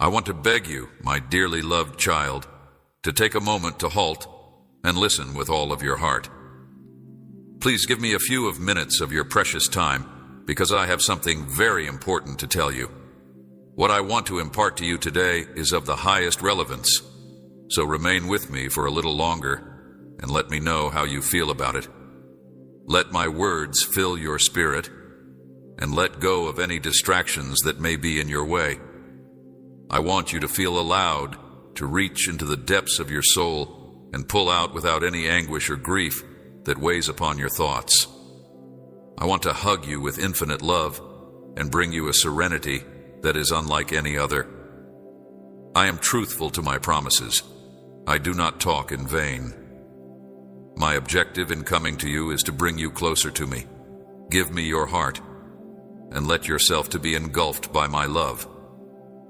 I want to beg you, my dearly loved child, to take a moment to halt and listen with all of your heart. Please give me a few minutes of your precious time, because I have something very important to tell you. What I want to impart to you today is of the highest relevance, so remain with me for a little longer and let me know how you feel about it. Let my words fill your spirit, and let go of any distractions that may be in your way. I want you to feel allowed to reach into the depths of your soul and pull out without any anguish or grief that weighs upon your thoughts. I want to hug you with infinite love and bring you a serenity that is unlike any other. I am truthful to my promises. I do not talk in vain. My objective in coming to you is to bring you closer to me. Give me your heart, and let yourself to be engulfed by my love,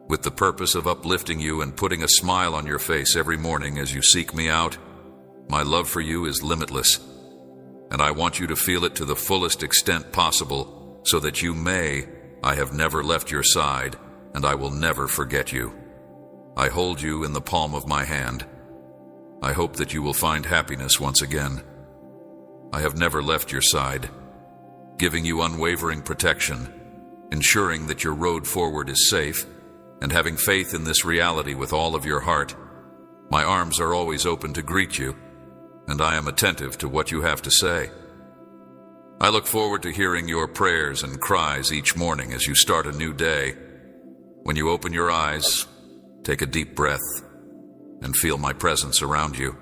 with the purpose of uplifting you and putting a smile on your face every morning as you seek me out. My love for you is limitless, and I want you to feel it to the fullest extent possible, so that you may, I have never left your side, and I will never forget you. I hold you in the palm of my hand. I hope that you will find happiness once again. I have never left your side, giving you unwavering protection, ensuring that your road forward is safe, and having faith in this reality with all of your heart. My arms are always open to greet you, and I am attentive to what you have to say. I look forward to hearing your prayers and cries each morning as you start a new day. When you open your eyes, take a deep breath and feel my presence around you.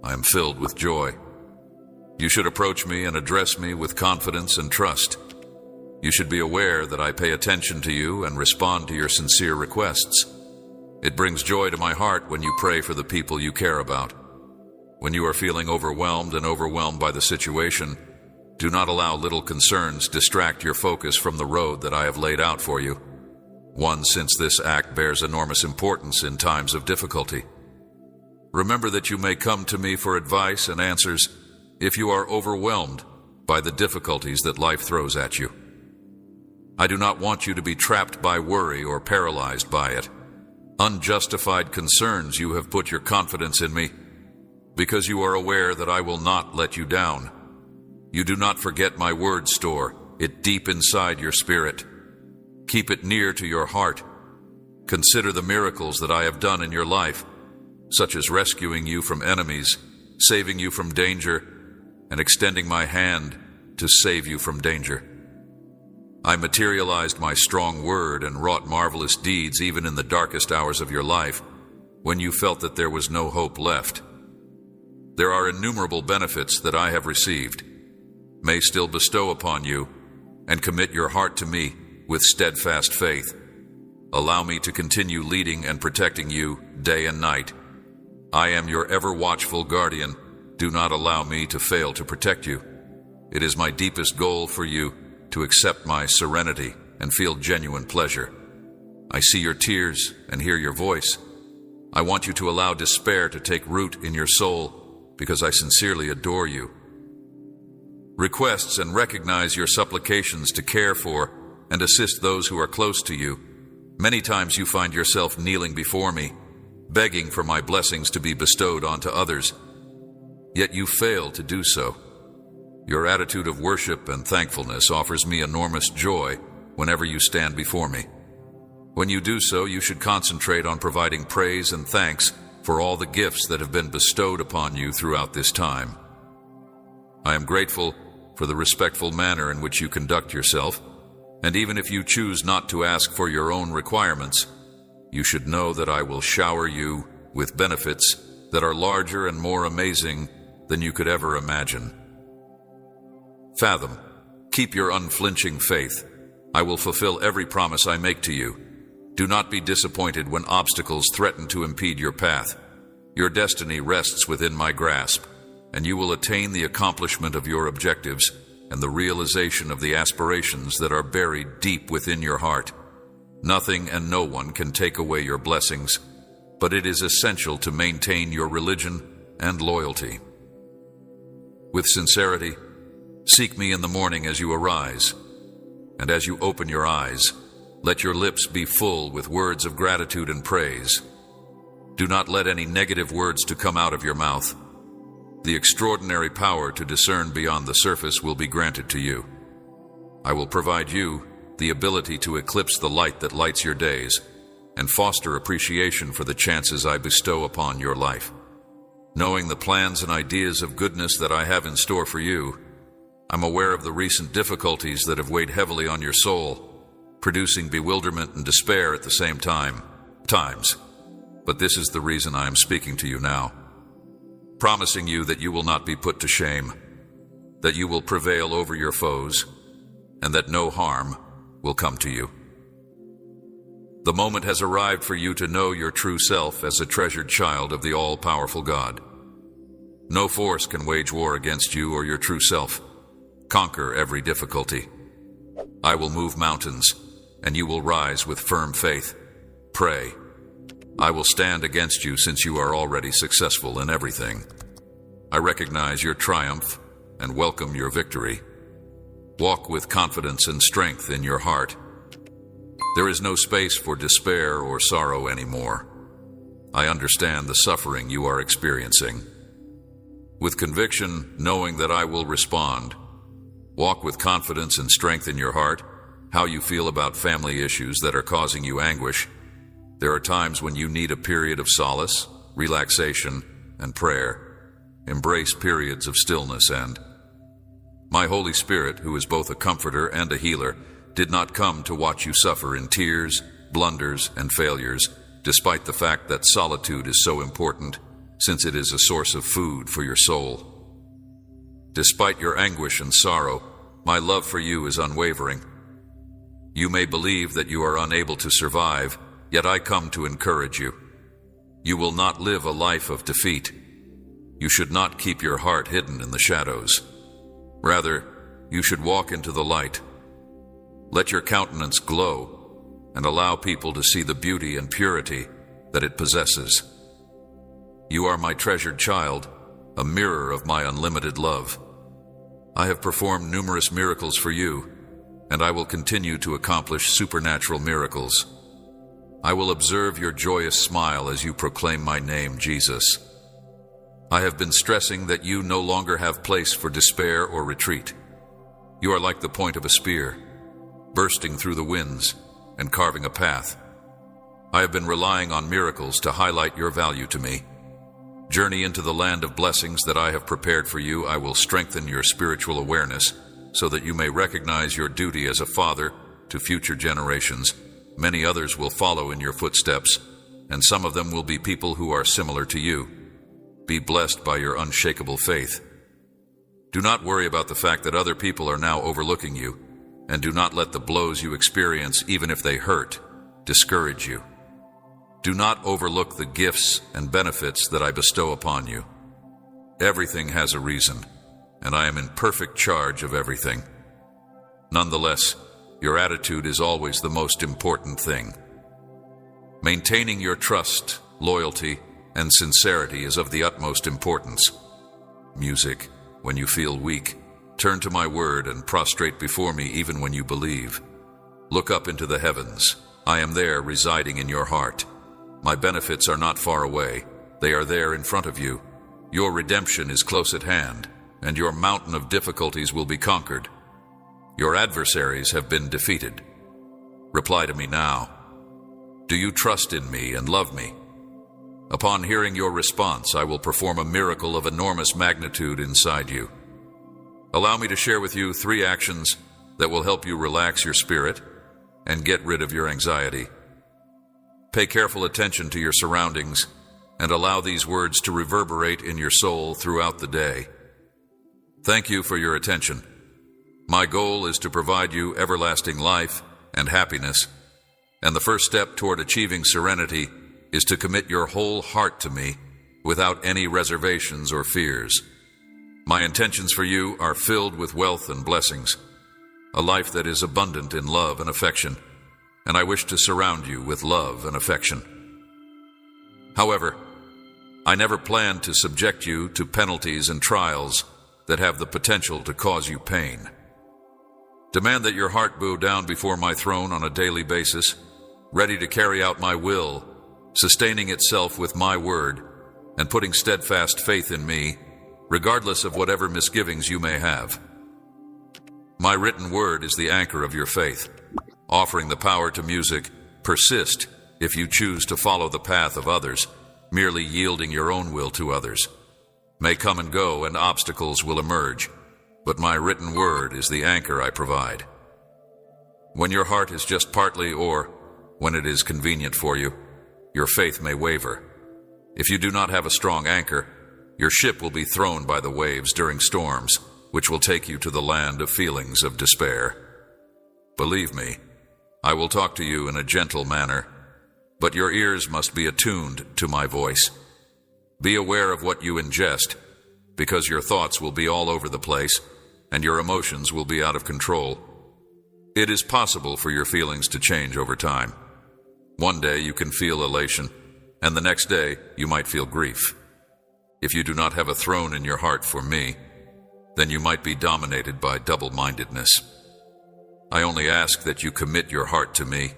I am filled with joy. You should approach me and address me with confidence and trust. You should be aware that I pay attention to you and respond to your sincere requests. It brings joy to my heart when you pray for the people you care about. When you are feeling overwhelmed by the situation, do not allow little concerns distract your focus from the road that I have laid out for you. One, since this act bears enormous importance in times of difficulty. Remember that you may come to me for advice and answers if you are overwhelmed by the difficulties that life throws at you. I do not want you to be trapped by worry or paralyzed by it. Unjustified concerns, you have put your confidence in me, because you are aware that I will not let you down. You do not forget my word, store it deep inside your spirit. Keep it near to your heart. Consider the miracles that I have done in your life, such as rescuing you from enemies, saving you from danger, and extending my hand to save you from danger. I materialized my strong word and wrought marvelous deeds even in the darkest hours of your life, when you felt that there was no hope left. There are innumerable benefits that I have received, may still bestow upon you, and commit your heart to me with steadfast faith. Allow me to continue leading and protecting you day and night. I am your ever-watchful guardian. Do not allow me to fail to protect you. It is my deepest goal for you to accept my serenity and feel genuine pleasure. I see your tears and hear your voice. I want you to allow despair to take root in your soul, because I sincerely adore you. Requests and recognize your supplications to care for and assist those who are close to you. Many times you find yourself kneeling before me, begging for my blessings to be bestowed onto others. Yet you fail to do so. Your attitude of worship and thankfulness offers me enormous joy whenever you stand before me. When you do so, you should concentrate on providing praise and thanks for all the gifts that have been bestowed upon you throughout this time. I am grateful for the respectful manner in which you conduct yourself, and even if you choose not to ask for your own requirements, you should know that I will shower you with benefits that are larger and more amazing than you could ever imagine. Fathom, keep your unflinching faith. I will fulfill every promise I make to you. Do not be disappointed when obstacles threaten to impede your path. Your destiny rests within my grasp, and you will attain the accomplishment of your objectives and the realization of the aspirations that are buried deep within your heart. Nothing and no one can take away your blessings, but it is essential to maintain your religion and loyalty. With sincerity, seek me in the morning as you arise, and as you open your eyes, Let your lips be full with words of gratitude and praise. Do not let any negative words to come out of your mouth. The extraordinary power to discern beyond the surface will be granted to you. I will provide you the ability to eclipse the light that lights your days and foster appreciation for the chances I bestow upon your life. Knowing the plans and ideas of goodness that I have in store for you, I'm aware of the recent difficulties that have weighed heavily on your soul, producing bewilderment and despair at the same times. But this is the reason I am speaking to you now, promising you that you will not be put to shame, that you will prevail over your foes, and that no harm will come to you. The moment has arrived for you to know your true self as a treasured child of the all-powerful God. No force can wage war against you or your true self. Conquer every difficulty. I will move mountains, and you will rise with firm faith. Pray. I will stand against you since you are already successful in everything. I recognize your triumph and welcome your victory. Walk with confidence and strength in your heart. There is no space for despair or sorrow anymore. I understand the suffering you are experiencing. With conviction, knowing that I will respond. Walk with confidence and strength in your heart. How you feel about family issues that are causing you anguish. There are times when you need a period of solace, relaxation, and prayer. Embrace periods of stillness and my Holy Spirit, who is both a comforter and a healer, did not come to watch you suffer in tears, blunders, and failures, despite the fact that solitude is so important, since it is a source of food for your soul. Despite your anguish and sorrow, my love for you is unwavering. You may believe that you are unable to survive, yet I come to encourage you. You will not live a life of defeat. You should not keep your heart hidden in the shadows. Rather, you should walk into the light. Let your countenance glow and allow people to see the beauty and purity that it possesses. You are my treasured child, a mirror of my unlimited love. I have performed numerous miracles for you, and I will continue to accomplish supernatural miracles. I will observe your joyous smile as you proclaim my name, Jesus. I have been stressing that you no longer have place for despair or retreat. You are like the point of a spear, bursting through the winds and carving a path. I have been relying on miracles to highlight your value to me. Journey into the land of blessings that I have prepared for you. I will strengthen your spiritual awareness so that you may recognize your duty as a father to future generations. Many others will follow in your footsteps, and some of them will be people who are similar to you. Be blessed by your unshakable faith. Do not worry about the fact that other people are now overlooking you, and do not let the blows you experience, even if they hurt, discourage you. Do not overlook the gifts and benefits that I bestow upon you. Everything has a reason, and I am in perfect charge of everything. Nonetheless, your attitude is always the most important thing. Maintaining your trust, loyalty, and sincerity is of the utmost importance. Music, when you feel weak, turn to my word and prostrate before me even when you believe. Look up into the heavens. I am there residing in your heart. My benefits are not far away. They are there in front of you. Your redemption is close at hand, and your mountain of difficulties will be conquered. Your adversaries have been defeated. Reply to me now. Do you trust in me and love me? Upon hearing your response, I will perform a miracle of enormous magnitude inside you. Allow me to share with you 3 actions that will help you relax your spirit and get rid of your anxiety. Pay careful attention to your surroundings and allow these words to reverberate in your soul throughout the day. Thank you for your attention. My goal is to provide you everlasting life and happiness, and the first step toward achieving serenity is to commit your whole heart to me without any reservations or fears. My intentions for you are filled with wealth and blessings, a life that is abundant in love and affection, and I wish to surround you with love and affection. However, I never plan to subject you to penalties and trials that have the potential to cause you pain. Demand that your heart bow down before my throne on a daily basis, ready to carry out my will, sustaining itself with my word, and putting steadfast faith in me, regardless of whatever misgivings you may have. My written word is the anchor of your faith, offering the power to music. Persist if you choose to follow the path of others, merely yielding your own will to others. May come and go, and obstacles will emerge, but my written word is the anchor I provide. When your heart is just partly, or when it is convenient for you, your faith may waver. If you do not have a strong anchor, your ship will be thrown by the waves during storms, which will take you to the land of feelings of despair. Believe me, I will talk to you in a gentle manner, but your ears must be attuned to my voice. Be aware of what you ingest, because your thoughts will be all over the place, and your emotions will be out of control. It is possible for your feelings to change over time. One day you can feel elation, and the next day you might feel grief. If you do not have a throne in your heart for me, then you might be dominated by double-mindedness. I only ask that you commit your heart to me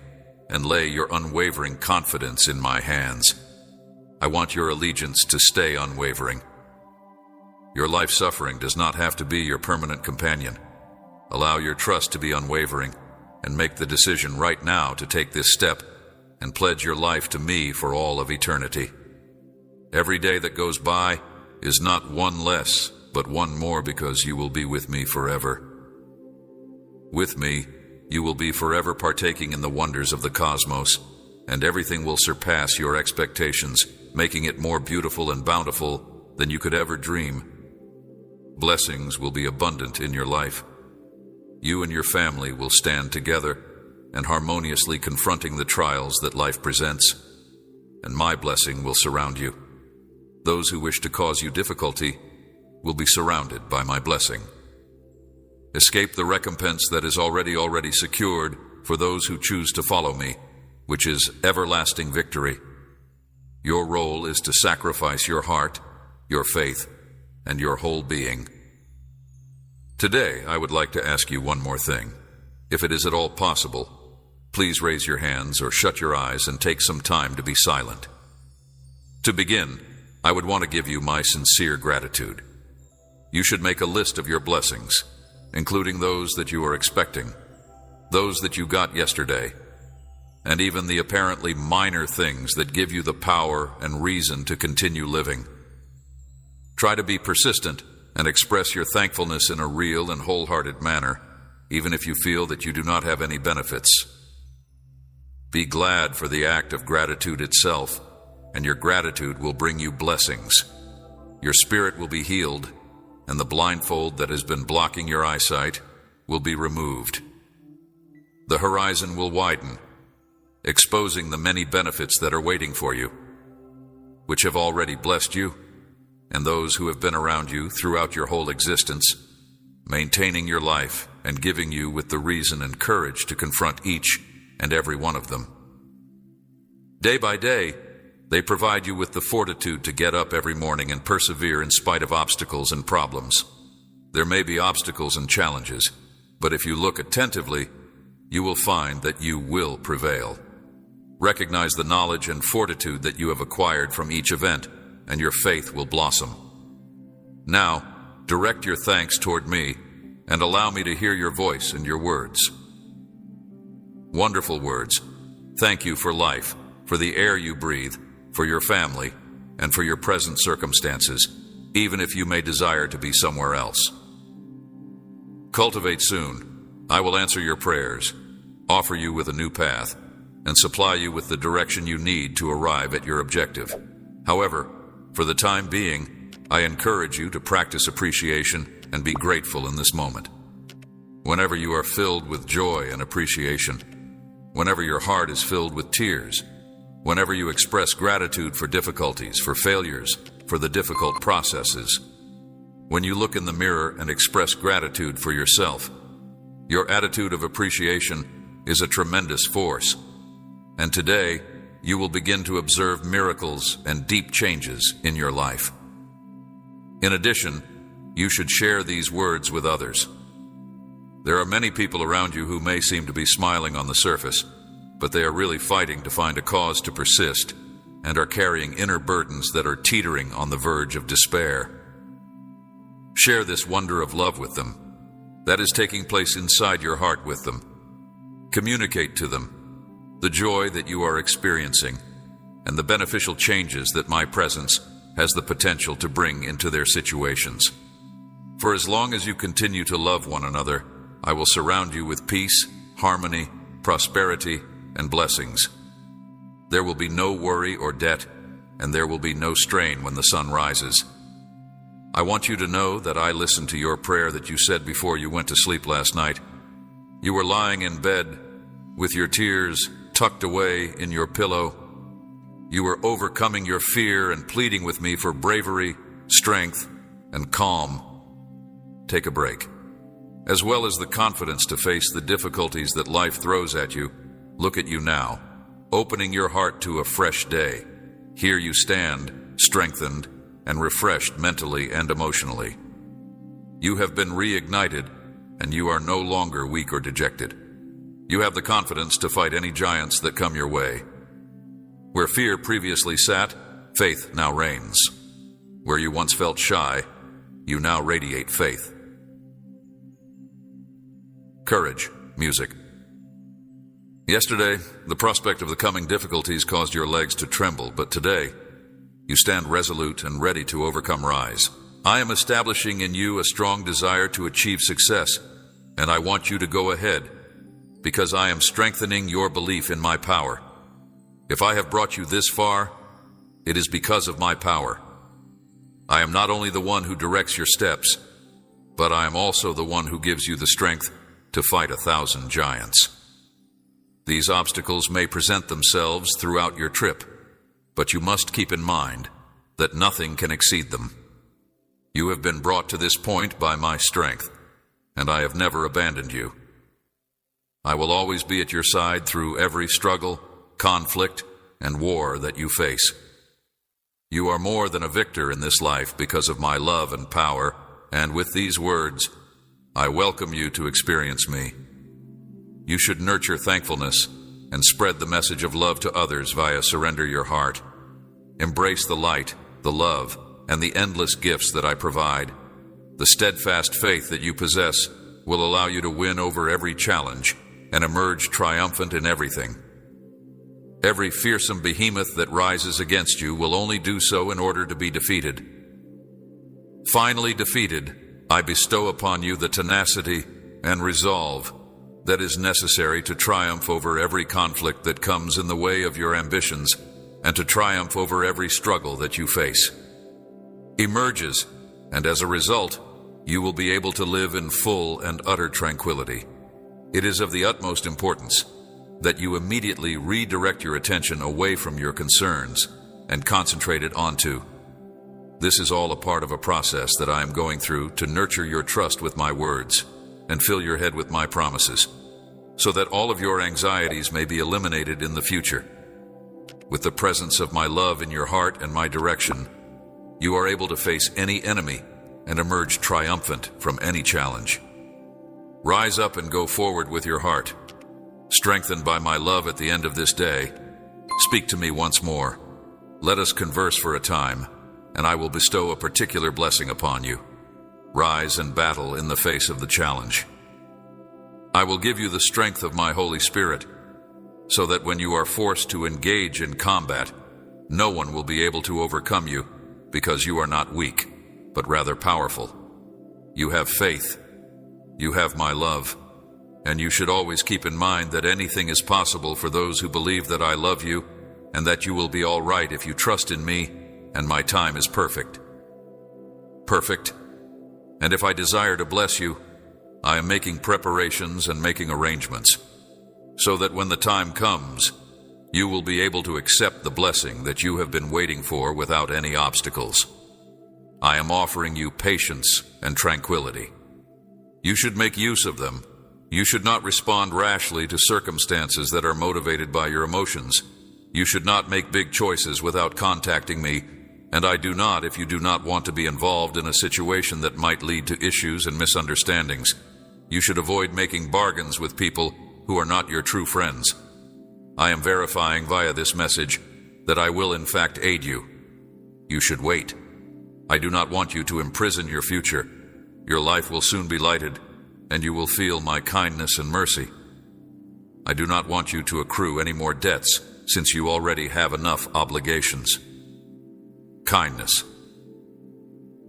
and lay your unwavering confidence in my hands. I want your allegiance to stay unwavering. Your life suffering does not have to be your permanent companion. Allow your trust to be unwavering and make the decision right now to take this step and pledge your life to me for all of eternity. Every day that goes by is not one less, but one more, because you will be with me forever. With me, you will be forever partaking in the wonders of the cosmos, and everything will surpass your expectations, making it more beautiful and bountiful than you could ever dream. Blessings will be abundant in your life. You and your family will stand together and harmoniously confronting the trials that life presents, and my blessing will surround you. Those who wish to cause you difficulty will be surrounded by my blessing. Escape the recompense that is already secured for those who choose to follow me, which is everlasting victory. Your role is to sacrifice your heart, your faith, and your whole being. Today, I would like to ask you one more thing. If it is at all possible, please raise your hands or shut your eyes and take some time to be silent. To begin, I would want to give you my sincere gratitude. You should make a list of your blessings, including those that you are expecting, those that you got yesterday, and even the apparently minor things that give you the power and reason to continue living. Try to be persistent and express your thankfulness in a real and wholehearted manner, even if you feel that you do not have any benefits. Be glad for the act of gratitude itself, and your gratitude will bring you blessings. Your spirit will be healed, and the blindfold that has been blocking your eyesight will be removed. The horizon will widen, exposing the many benefits that are waiting for you, which have already blessed you, and those who have been around you throughout your whole existence, maintaining your life and giving you with the reason and courage to confront each and every one of them. Day by day, they provide you with the fortitude to get up every morning and persevere in spite of obstacles and problems. There may be obstacles and challenges, but if you look attentively, you will find that you will prevail. Recognize the knowledge and fortitude that you have acquired from each event, and your faith will blossom. Now, direct your thanks toward me, and allow me to hear your voice and your words. Wonderful words. Thank you for life, for the air you breathe, for your family, and for your present circumstances, even if you may desire to be somewhere else. Cultivate soon. I will answer your prayers, offer you with a new path, and supply you with the direction you need to arrive at your objective. However, for the time being, I encourage you to practice appreciation and be grateful in this moment. Whenever you are filled with joy and appreciation, whenever your heart is filled with tears, whenever you express gratitude for difficulties, for failures, for the difficult processes, when you look in the mirror and express gratitude for yourself, your attitude of appreciation is a tremendous force. And today, you will begin to observe miracles and deep changes in your life. In addition, you should share these words with others. There are many people around you who may seem to be smiling on the surface, but they are really fighting to find a cause to persist and are carrying inner burdens that are teetering on the verge of despair. Share this wonder of love with them that is taking place inside your heart with them. Communicate to them the joy that you are experiencing and the beneficial changes that my presence has the potential to bring into their situations. For as long as you continue to love one another, I will surround you with peace, harmony, prosperity, and blessings. There will be no worry or debt, and there will be no strain when the sun rises. I want you to know that I listened to your prayer that you said before you went to sleep last night. You were lying in bed with your tears tucked away in your pillow. You were overcoming your fear and pleading with me for bravery, strength, and calm. Take a break. As well as the confidence to face the difficulties that life throws at you, look at you now, opening your heart to a fresh day. Here you stand, strengthened and refreshed mentally and emotionally. You have been reignited, and you are no longer weak or dejected. You have the confidence to fight any giants that come your way. Where fear previously sat, faith now reigns. Where you once felt shy, you now radiate faith. Courage, music. Yesterday, the prospect of the coming difficulties caused your legs to tremble, but today, you stand resolute and ready to overcome rise. I am establishing in you a strong desire to achieve success, and I want you to go ahead, because I am strengthening your belief in my power. If I have brought you this far, it is because of my power. I am not only the one who directs your steps, but I am also the one who gives you the strength to fight 1,000 giants. These obstacles may present themselves throughout your trip, but you must keep in mind that nothing can exceed them. You have been brought to this point by my strength, and I have never abandoned you. I will always be at your side through every struggle, conflict, and war that you face. You are more than a victor in this life because of my love and power, and with these words, I welcome you to experience me. You should nurture thankfulness and spread the message of love to others via surrender your heart. Embrace the light, the love, and the endless gifts that I provide. The steadfast faith that you possess will allow you to win over every challenge and emerge triumphant in everything. Every fearsome behemoth that rises against you will only do so in order to be defeated. Finally defeated, I bestow upon you the tenacity and resolve that is necessary to triumph over every conflict that comes in the way of your ambitions and to triumph over every struggle that you face. Emerges, and as a result, you will be able to live in full and utter tranquility. It is of the utmost importance that you immediately redirect your attention away from your concerns and concentrate it onto. This is all a part of a process that I am going through to nurture your trust with my words and fill your head with my promises, so that all of your anxieties may be eliminated in the future. With the presence of my love in your heart and my direction, you are able to face any enemy and emerge triumphant from any challenge. Rise up and go forward with your heart. Strengthened by my love at the end of this day, speak to me once more. Let us converse for a time, and I will bestow a particular blessing upon you. Rise and battle in the face of the challenge. I will give you the strength of my Holy Spirit, so that when you are forced to engage in combat, no one will be able to overcome you, because you are not weak, but rather powerful. You have faith. You have my love. And you should always keep in mind that anything is possible for those who believe that I love you, and that you will be all right if you trust in me, and my time is perfect. Perfect. And if I desire to bless you, I am making preparations and making arrangements, so that when the time comes, you will be able to accept the blessing that you have been waiting for without any obstacles. I am offering you patience and tranquility. You should make use of them. You should not respond rashly to circumstances that are motivated by your emotions. You should not make big choices without contacting me, and I do not if you do not want to be involved in a situation that might lead to issues and misunderstandings. you should avoid making bargains with people who are not your true friends. I am verifying via this message that I will in fact aid you. You should wait. I do not want you to imprison your future. Your life will soon be lighted, and you will feel my kindness and mercy. I do not want you to accrue any more debts, since you already have enough obligations. Kindness.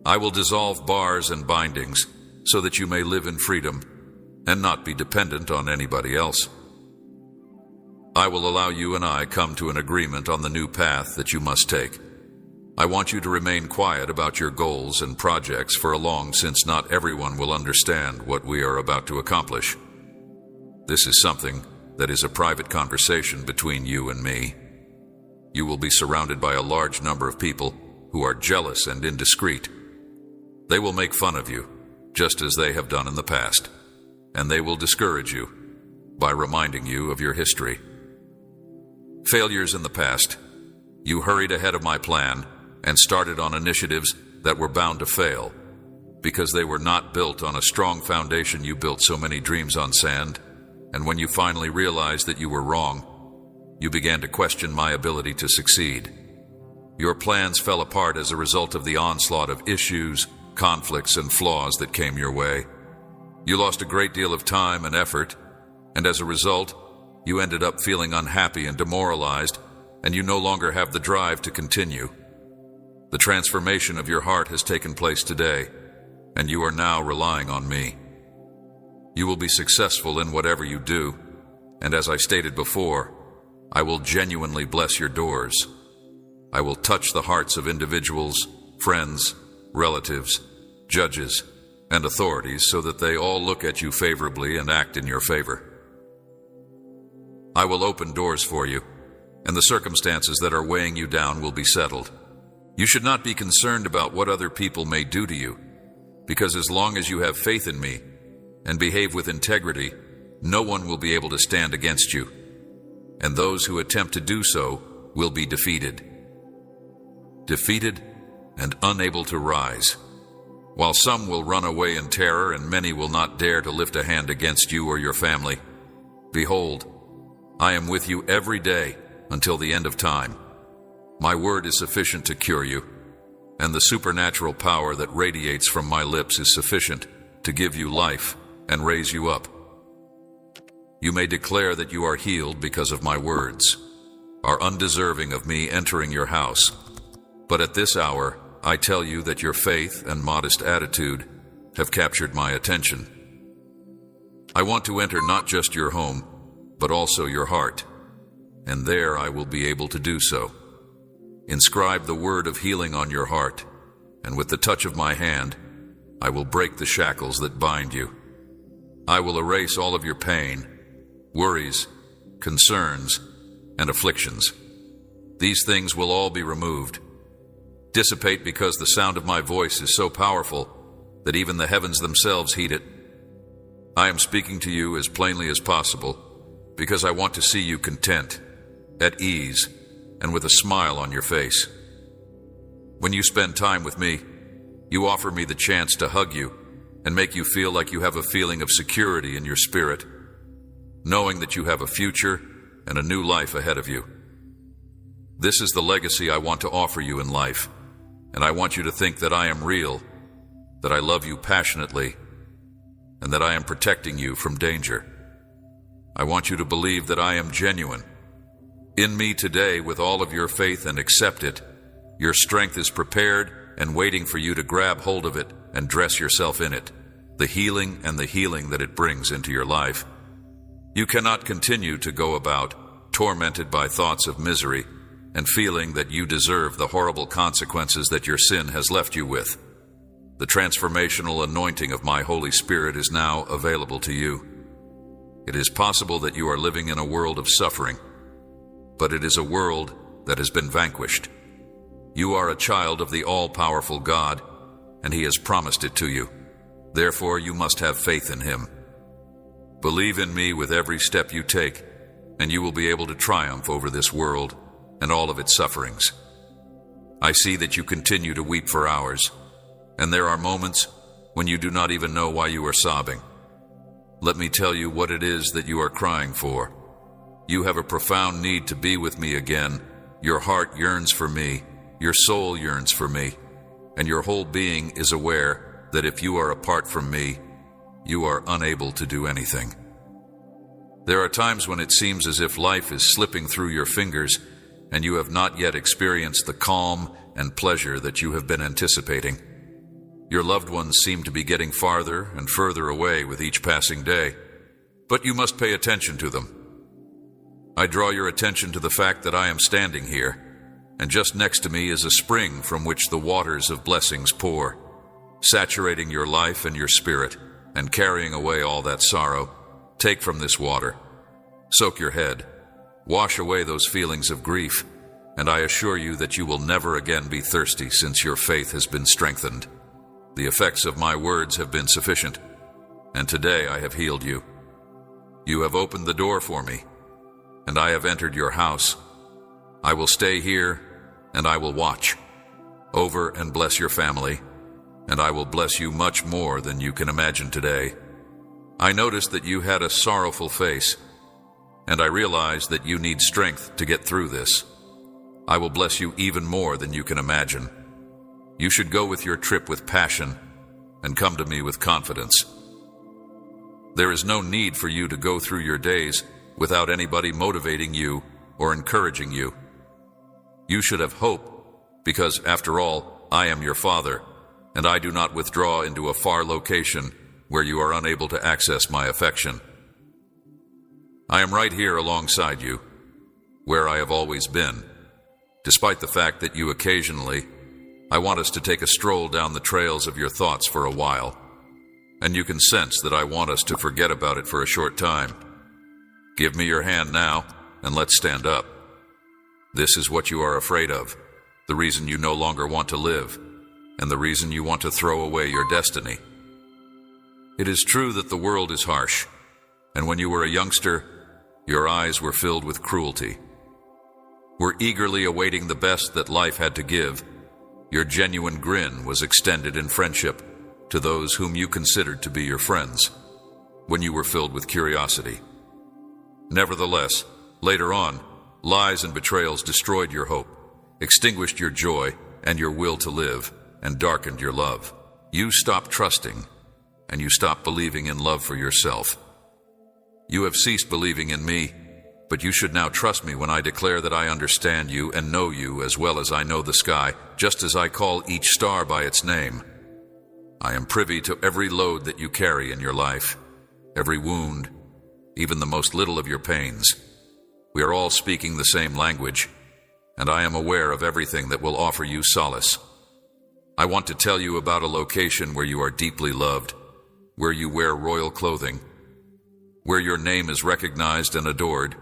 I will dissolve bars and bindings so that you may live in freedom and not be dependent on anybody else. I will allow you and I come to an agreement on the new path that you must take. I want you to remain quiet about your goals and projects for a long, since not everyone will understand what we are about to accomplish. This is something that is a private conversation between you and me. You will be surrounded by a large number of people who are jealous and indiscreet. They will make fun of you, just as they have done in the past, and they will discourage you by reminding you of your history. Failures in the past. You hurried ahead of my plan and started on initiatives that were bound to fail. Because they were not built on a strong foundation, you built so many dreams on sand, and when you finally realized that you were wrong, you began to question my ability to succeed. Your plans fell apart as a result of the onslaught of issues, conflicts, and flaws that came your way. You lost a great deal of time and effort, and as a result, you ended up feeling unhappy and demoralized, and you no longer have the drive to continue. The transformation of your heart has taken place today, and you are now relying on me. You will be successful in whatever you do, and as I stated before, I will genuinely bless your doors. I will touch the hearts of individuals, friends, relatives, judges, and authorities so that they all look at you favorably and act in your favor. I will open doors for you, and the circumstances that are weighing you down will be settled. You should not be concerned about what other people may do to you, because as long as you have faith in me and behave with integrity, no one will be able to stand against you, and those who attempt to do so will be defeated. Defeated and unable to rise. While some will run away in terror and many will not dare to lift a hand against you or your family, behold, I am with you every day until the end of time. My word is sufficient to cure you, and the supernatural power that radiates from my lips is sufficient to give you life and raise you up. You may declare that you are healed because of my words, are undeserving of me entering your house. But at this hour, I tell you that your faith and modest attitude have captured my attention. I want to enter not just your home, but also your heart, and there I will be able to do so. Inscribe the word of healing on your heart, and with the touch of my hand, I will break the shackles that bind you. I will erase all of your pain, worries, concerns, and afflictions. These things will all be removed, dissipate, because the sound of my voice is so powerful that even the heavens themselves heed it. I am speaking to you as plainly as possible because I want to see you content, at ease, and with a smile on your face. When you spend time with me, you offer me the chance to hug you and make you feel like you have a feeling of security in your spirit, knowing that you have a future and a new life ahead of you. This is the legacy I want to offer you in life, and I want you to think that I am real, that I love you passionately, and that I am protecting you from danger. I want you to believe that I am genuine. In me today, with all of your faith, and accept it. Your strength is prepared and waiting for you to grab hold of it and dress yourself in it, the healing and the healing that it brings into your life. You cannot continue to go about tormented by thoughts of misery and feeling that you deserve the horrible consequences that your sin has left you with. The transformational anointing of my Holy Spirit is now available to you. It is possible that you are living in a world of suffering, but it is a world that has been vanquished. You are a child of the all-powerful God, and He has promised it to you. Therefore, you must have faith in Him. Believe in me with every step you take, and you will be able to triumph over this world and all of its sufferings. I see that you continue to weep for hours, and there are moments when you do not even know why you are sobbing. let me tell you what it is that you are crying for. You have a profound need to be with me again. Your heart yearns for me, your soul yearns for me, and your whole being is aware that if you are apart from me, you are unable to do anything. There are times when it seems as if life is slipping through your fingers and you have not yet experienced the calm and pleasure that you have been anticipating. Your loved ones seem to be getting farther and further away with each passing day, but you must pay attention to them. I draw your attention to the fact that I am standing here, and just next to me is a spring from which the waters of blessings pour, saturating your life and your spirit, and carrying away all that sorrow. Take from this water, soak your head, wash away those feelings of grief, and I assure you that you will never again be thirsty since your faith has been strengthened. The effects of my words have been sufficient, and today I have healed you. You have opened the door for me, and I have entered your house. I will stay here, and I will watch over and bless your family, and I will bless you much more than you can imagine today. I noticed that you had a sorrowful face, and I realized that you need strength to get through this. I will bless you even more than you can imagine. You should go with your trip with passion and come to me with confidence. There is no need for you to go through your days without anybody motivating you or encouraging you. You should have hope because, after all, I am your father, and I do not withdraw into a far location where you are unable to access my affection. I am right here alongside you, where I have always been. Despite the fact that you occasionally, I want us to take a stroll down the trails of your thoughts for a while, and you can sense that I want us to forget about it for a short time. Give me your hand now, and let's stand up. This is what you are afraid of, the reason you no longer want to live, and the reason you want to throw away your destiny. It is true that the world is harsh, and when you were a youngster, your eyes were filled with cruelty. Were eagerly awaiting the best that life had to give, your genuine grin was extended in friendship to those whom you considered to be your friends, when you were filled with curiosity. Nevertheless, later on, lies and betrayals destroyed your hope, extinguished your joy and your will to live, and darkened your love. You stopped trusting, and you stopped believing in love for yourself. You have ceased believing in me, but you should now trust me when I declare that I understand you and know you as well as I know the sky, just as I call each star by its name. I am privy to every load that you carry in your life, every wound, even the most little of your pains. We are all speaking the same language, and I am aware of everything that will offer you solace. I want to tell you about a location where you are deeply loved, where you wear royal clothing, where your name is recognized and adored,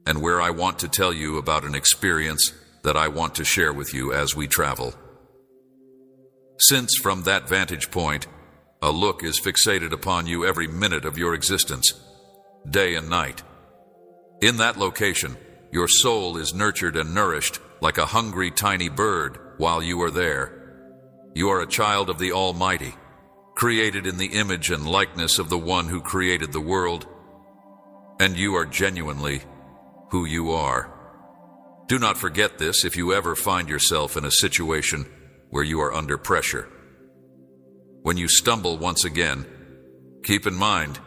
and where I want to tell you about an experience that I want to share with you as we travel. Since from that vantage point, a look is fixated upon you every minute of your existence, day and night. In that location, your soul is nurtured and nourished like a hungry tiny bird while you are there. You are a child of the Almighty, created in the image and likeness of the one who created the world, and you are genuinely who you are. Do not forget this if you ever find yourself in a situation where you are under pressure. When you stumble once again, keep in mind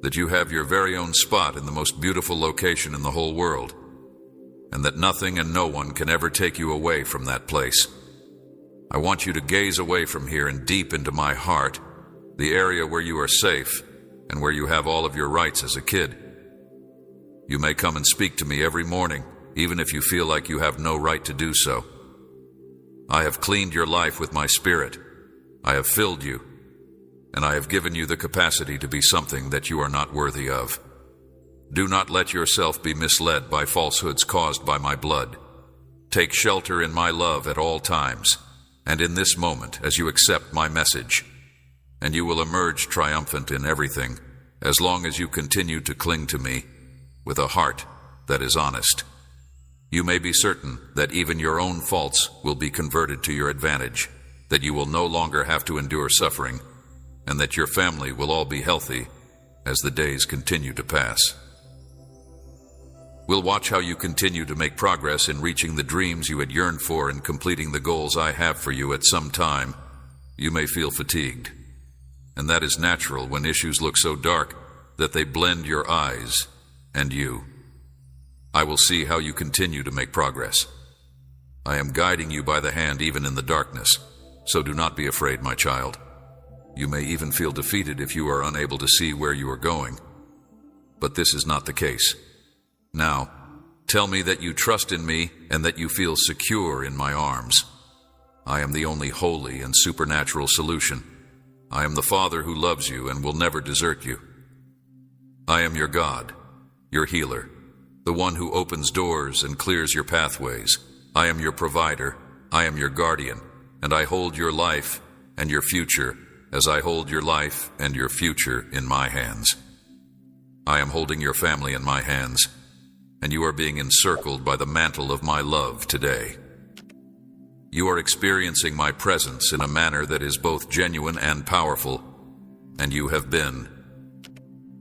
that you have your very own spot in the most beautiful location in the whole world, and that nothing and no one can ever take you away from that place. I want you to gaze away from here and deep into my heart, the area where you are safe and where you have all of your rights as a kid. You may come and speak to me every morning, even if you feel like you have no right to do so. I have cleaned your life with my spirit. I have filled you, and I have given you the capacity to be something that you are not worthy of. Do not let yourself be misled by falsehoods caused by my blood. Take shelter in my love at all times, and in this moment as you accept my message, and you will emerge triumphant in everything as long as you continue to cling to me with a heart that is honest. You may be certain that even your own faults will be converted to your advantage, that you will no longer have to endure suffering, and that your family will all be healthy, as the days continue to pass. We'll watch how you continue to make progress in reaching the dreams you had yearned for and completing the goals I have for you. At some time, you may feel fatigued, and that is natural when issues look so dark that they blend your eyes and you. I will see how you continue to make progress. I am guiding you by the hand even in the darkness, so do not be afraid, my child. You may even feel defeated if you are unable to see where you are going, but this is not the case. Now, tell me that you trust in me and that you feel secure in my arms. I am the only holy and supernatural solution. I am the Father who loves you and will never desert you. I am your God, your healer, the one who opens doors and clears your pathways. I am your provider, I am your guardian, and I hold your life and your future as I hold your life and your future in my hands. I am holding your family in my hands, and you are being encircled by the mantle of my love today. You are experiencing my presence in a manner that is both genuine and powerful, and you have been.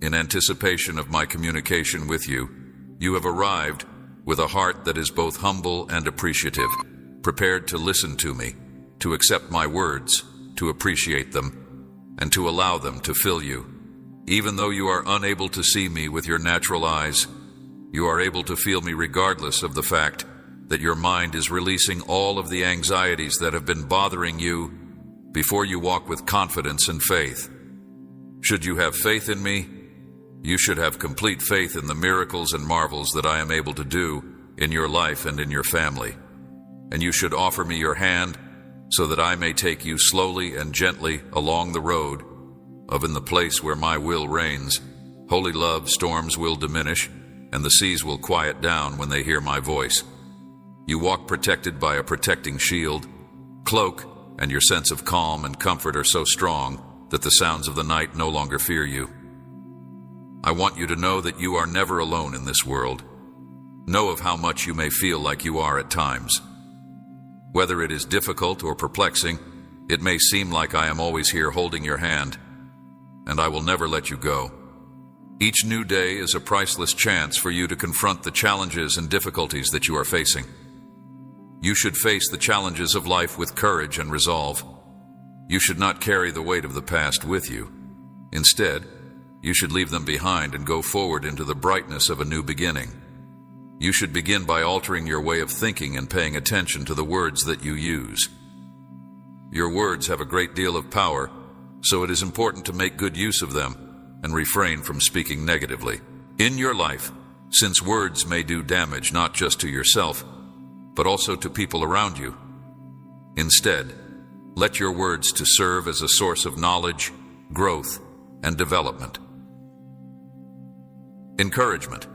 In anticipation of my communication with you, you have arrived with a heart that is both humble and appreciative, prepared to listen to me, to accept my words, to appreciate them, and to allow them to fill you. Even though you are unable to see me with your natural eyes, you are able to feel me regardless of the fact that your mind is releasing all of the anxieties that have been bothering you before you walk with confidence and faith. Should you have faith in me, you should have complete faith in the miracles and marvels that I am able to do in your life and in your family. And you should offer me your hand so that I may take you slowly and gently along the road of in the place where my will reigns. Holy love, storms will diminish, and the seas will quiet down when they hear my voice. You walk protected by a protecting shield, cloak, and your sense of calm and comfort are so strong that the sounds of the night no longer fear you. I want you to know that you are never alone in this world. Know of how much you may feel like you are at times. Whether it is difficult or perplexing, it may seem like I am always here holding your hand, and I will never let you go. Each new day is a priceless chance for you to confront the challenges and difficulties that you are facing. You should face the challenges of life with courage and resolve. You should not carry the weight of the past with you. Instead, you should leave them behind and go forward into the brightness of a new beginning. You should begin by altering your way of thinking and paying attention to the words that you use. Your words have a great deal of power, so it is important to make good use of them and refrain from speaking negatively. In your life, since words may do damage not just to yourself, but also to people around you, instead, let your words to serve as a source of knowledge, growth, and development. Encouragement.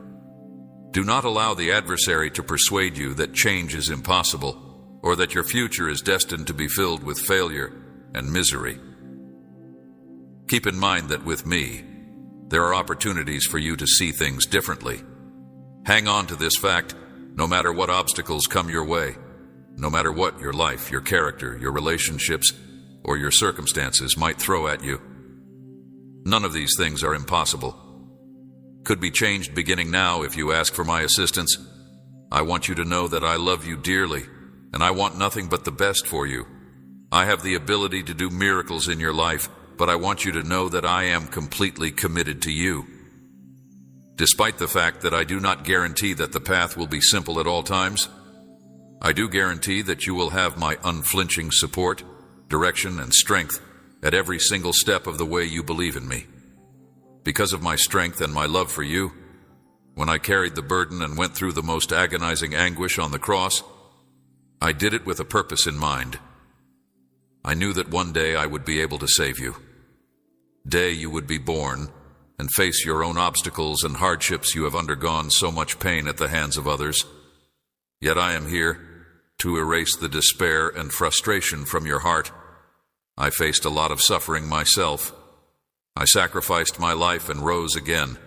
Do not allow the adversary to persuade you that change is impossible or that your future is destined to be filled with failure and misery. Keep in mind that with me, there are opportunities for you to see things differently. Hang on to this fact, no matter what obstacles come your way, no matter what your life, your character, your relationships, or your circumstances might throw at you. None of these things are impossible. Could be changed beginning now if you ask for my assistance. I want you to know that I love you dearly, and I want nothing but the best for you. I have the ability to do miracles in your life, but I want you to know that I am completely committed to you. Despite the fact that I do not guarantee that the path will be simple at all times, I do guarantee that you will have my unflinching support, direction, and strength at every single step of the way you believe in me. Because of my strength and my love for you, when I carried the burden and went through the most agonizing anguish on the cross, I did it with a purpose in mind. I knew that one day I would be able to save you. Day you would be born and face your own obstacles and hardships. You have undergone so much pain at the hands of others. Yet I am here to erase the despair and frustration from your heart. I faced a lot of suffering myself. I sacrificed my life and rose again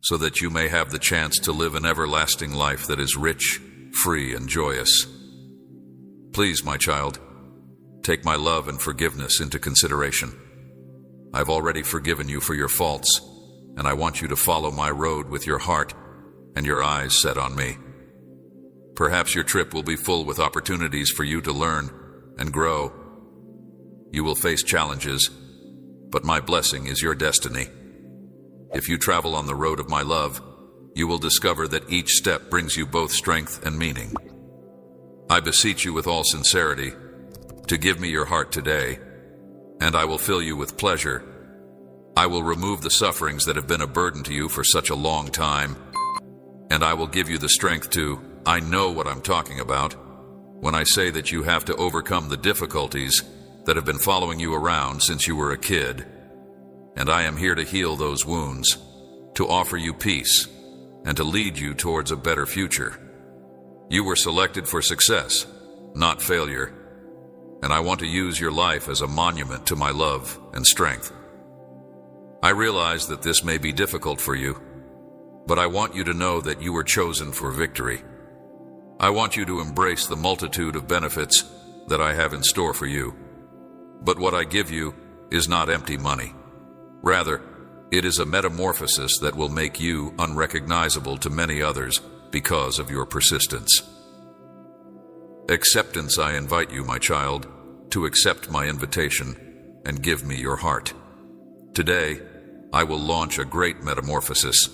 so that you may have the chance to live an everlasting life that is rich, free, and joyous. Please, my child, take my love and forgiveness into consideration. I've already forgiven you for your faults, and I want you to follow my road with your heart and your eyes set on me. Perhaps your trip will be full with opportunities for you to learn and grow. You will face challenges, but my blessing is your destiny. If you travel on the road of my love, you will discover that each step brings you both strength and meaning. I beseech you with all sincerity to give me your heart today, and I will fill you with pleasure. I will remove the sufferings that have been a burden to you for such a long time, and I will give you the strength I know what I'm talking about when I say that you have to overcome the difficulties that have been following you around since you were a kid. And I am here to heal those wounds, to offer you peace, and to lead you towards a better future. You were selected for success, not failure, and I want to use your life as a monument to my love and strength. I realize that this may be difficult for you, but I want you to know that you were chosen for victory. I want you to embrace the multitude of benefits that I have in store for you. But what I give you is not empty money. Rather, it is a metamorphosis that will make you unrecognizable to many others because of your persistence. Acceptance, I invite you, my child, to accept my invitation and give me your heart. Today, I will launch a great metamorphosis.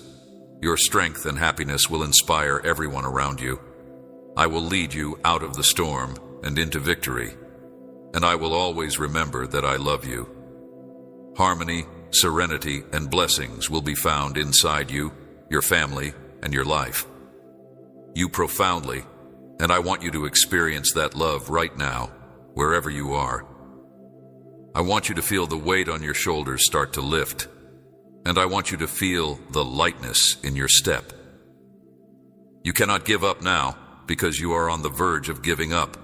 Your strength and happiness will inspire everyone around you. I will lead you out of the storm and into victory, and I will always remember that I love you. Harmony, serenity, and blessings will be found inside you, your family, and your life. You profoundly, and I want you to experience that love right now, wherever you are. I want you to feel the weight on your shoulders start to lift, and I want you to feel the lightness in your step. You cannot give up now, because you are on the verge of giving up.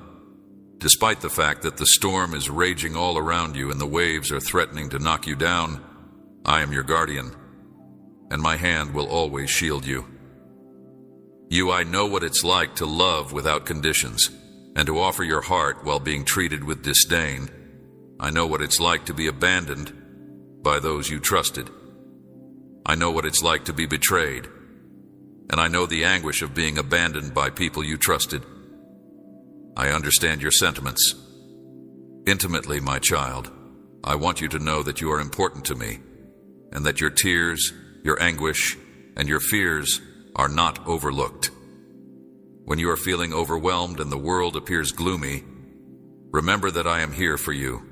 Despite the fact that the storm is raging all around you and the waves are threatening to knock you down, I am your guardian, and my hand will always shield you. I know what it's like to love without conditions, and to offer your heart while being treated with disdain. I know what it's like to be abandoned by those you trusted. I know what it's like to be betrayed, and I know the anguish of being abandoned by people you trusted. I understand your sentiments. Intimately, my child, I want you to know that you are important to me, and that your tears, your anguish, and your fears are not overlooked. When you are feeling overwhelmed and the world appears gloomy, remember that I am here for you.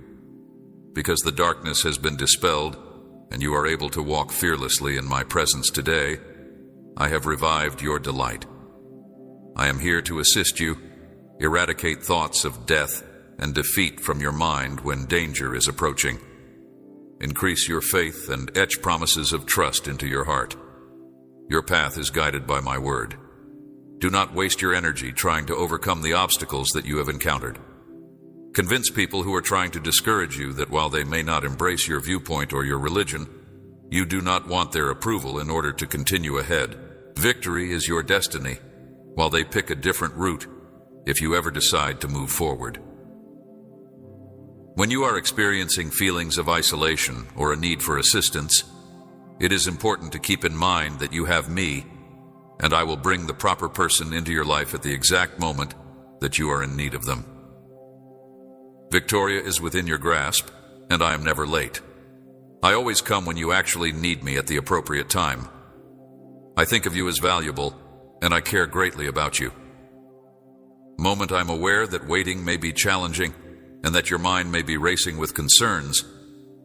Because the darkness has been dispelled, and you are able to walk fearlessly in my presence today, I have revived your delight. I am here to assist you, eradicate thoughts of death and defeat from your mind when danger is approaching. Increase your faith and etch promises of trust into your heart. Your path is guided by my word. Do not waste your energy trying to overcome the obstacles that you have encountered. Convince people who are trying to discourage you that while they may not embrace your viewpoint or your religion, you do not want their approval in order to continue ahead. Victory is your destiny, while they pick a different route if you ever decide to move forward. When you are experiencing feelings of isolation or a need for assistance, it is important to keep in mind that you have me, and I will bring the proper person into your life at the exact moment that you are in need of them. Victoria is within your grasp, and I am never late. I always come when you actually need me at the appropriate time. I think of you as valuable, and I care greatly about you. Moment I'm aware that waiting may be challenging, and that your mind may be racing with concerns,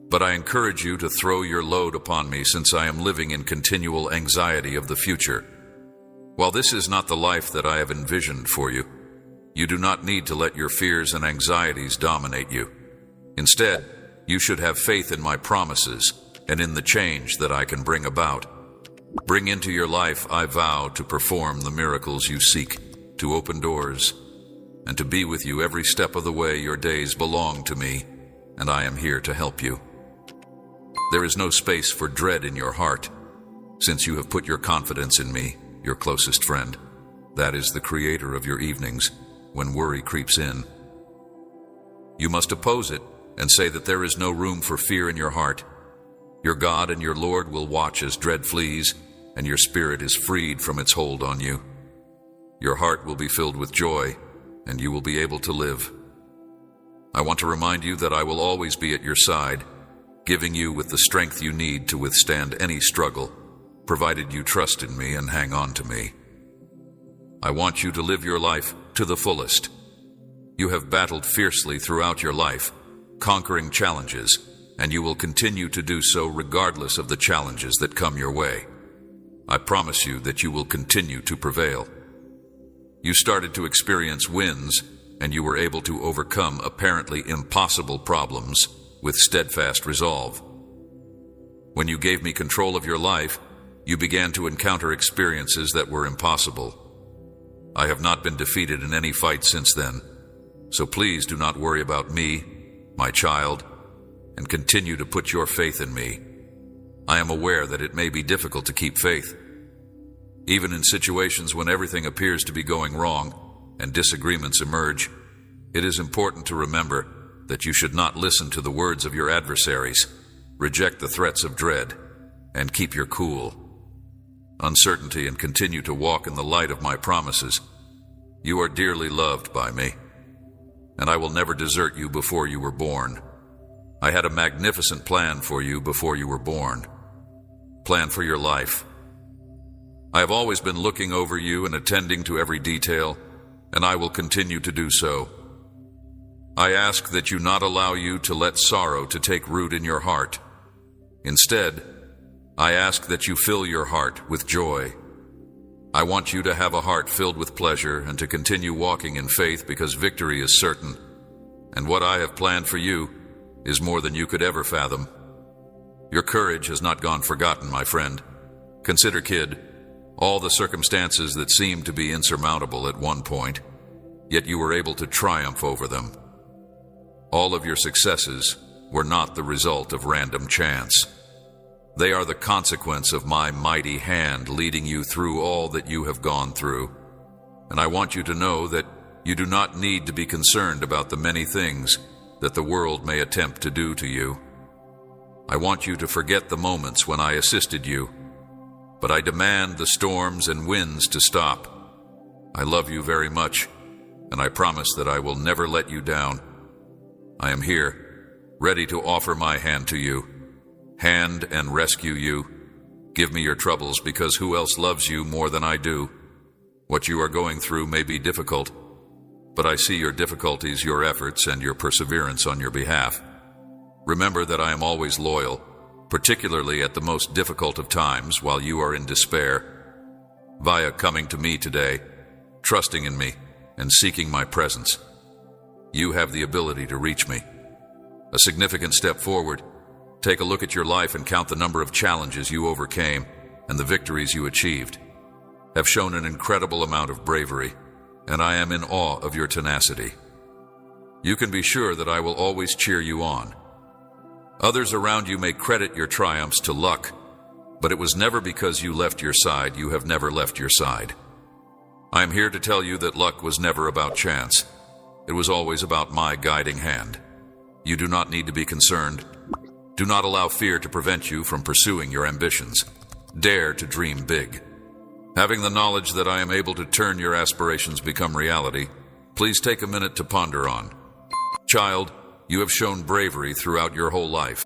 but I encourage you to throw your load upon me since I am living in continual anxiety of the future. While this is not the life that I have envisioned for you, you do not need to let your fears and anxieties dominate you. Instead, you should have faith in my promises and in the change that I can bring about. Bring into your life, I vow, to perform the miracles you seek, to open doors, and to be with you every step of the way. Your days belong to me, and I am here to help you. There is no space for dread in your heart, since you have put your confidence in me, your closest friend. That is the creator of your evenings, when worry creeps in. You must oppose it and say that there is no room for fear in your heart. Your God and your Lord will watch as dread flees, and your spirit is freed from its hold on you. Your heart will be filled with joy, and you will be able to live. I want to remind you that I will always be at your side, giving you with the strength you need to withstand any struggle, provided you trust in me and hang on to me. I want you to live your life to the fullest. You have battled fiercely throughout your life, conquering challenges, and you will continue to do so regardless of the challenges that come your way. I promise you that you will continue to prevail. You started to experience wins, and you were able to overcome apparently impossible problems with steadfast resolve. When you gave me control of your life, you began to encounter experiences that were impossible. I have not been defeated in any fight since then, so please do not worry about me, my child, and continue to put your faith in me. I am aware that it may be difficult to keep faith. Even in situations when everything appears to be going wrong and disagreements emerge, it is important to remember that you should not listen to the words of your adversaries, reject the threats of dread, and keep your cool. Uncertainty and continue to walk in the light of my promises. You are dearly loved by me, and I will never desert you before you were born. I had a magnificent plan for you before you were born. Plan for your life. I have always been looking over you and attending to every detail, and I will continue to do so. I ask that you not allow you to let sorrow to take root in your heart. Instead, I ask that you fill your heart with joy. I want you to have a heart filled with pleasure and to continue walking in faith because victory is certain, and what I have planned for you is more than you could ever fathom. Your courage has not gone forgotten, my friend. Consider, kid, all the circumstances that seemed to be insurmountable at one point, yet you were able to triumph over them. All of your successes were not the result of random chance. They are the consequence of my mighty hand leading you through all that you have gone through. And I want you to know that you do not need to be concerned about the many things that the world may attempt to do to you. I want you to forget the moments when I assisted you, but I demand the storms and winds to stop. I love you very much, and I promise that I will never let you down. I am here, ready to offer my hand to you, hand and rescue you. Give me your troubles, because who else loves you more than I do? What you are going through may be difficult, but I see your difficulties, your efforts, and your perseverance on your behalf. Remember that I am always loyal, particularly at the most difficult of times while you are in despair. Via coming to me today, trusting in me, and seeking my presence, you have the ability to reach me. A significant step forward. Take a look at your life and count the number of challenges you overcame and the victories you achieved. Have shown an incredible amount of bravery, and I am in awe of your tenacity. You can be sure that I will always cheer you on. Others around you may credit your triumphs to luck, but it was never because you left your side. You have never left your side. I am here to tell you that luck was never about chance. It was always about my guiding hand. You do not need to be concerned. Do not allow fear to prevent you from pursuing your ambitions. Dare to dream big. Having the knowledge that I am able to turn your aspirations become reality, please take a minute to ponder on. Child, you have shown bravery throughout your whole life.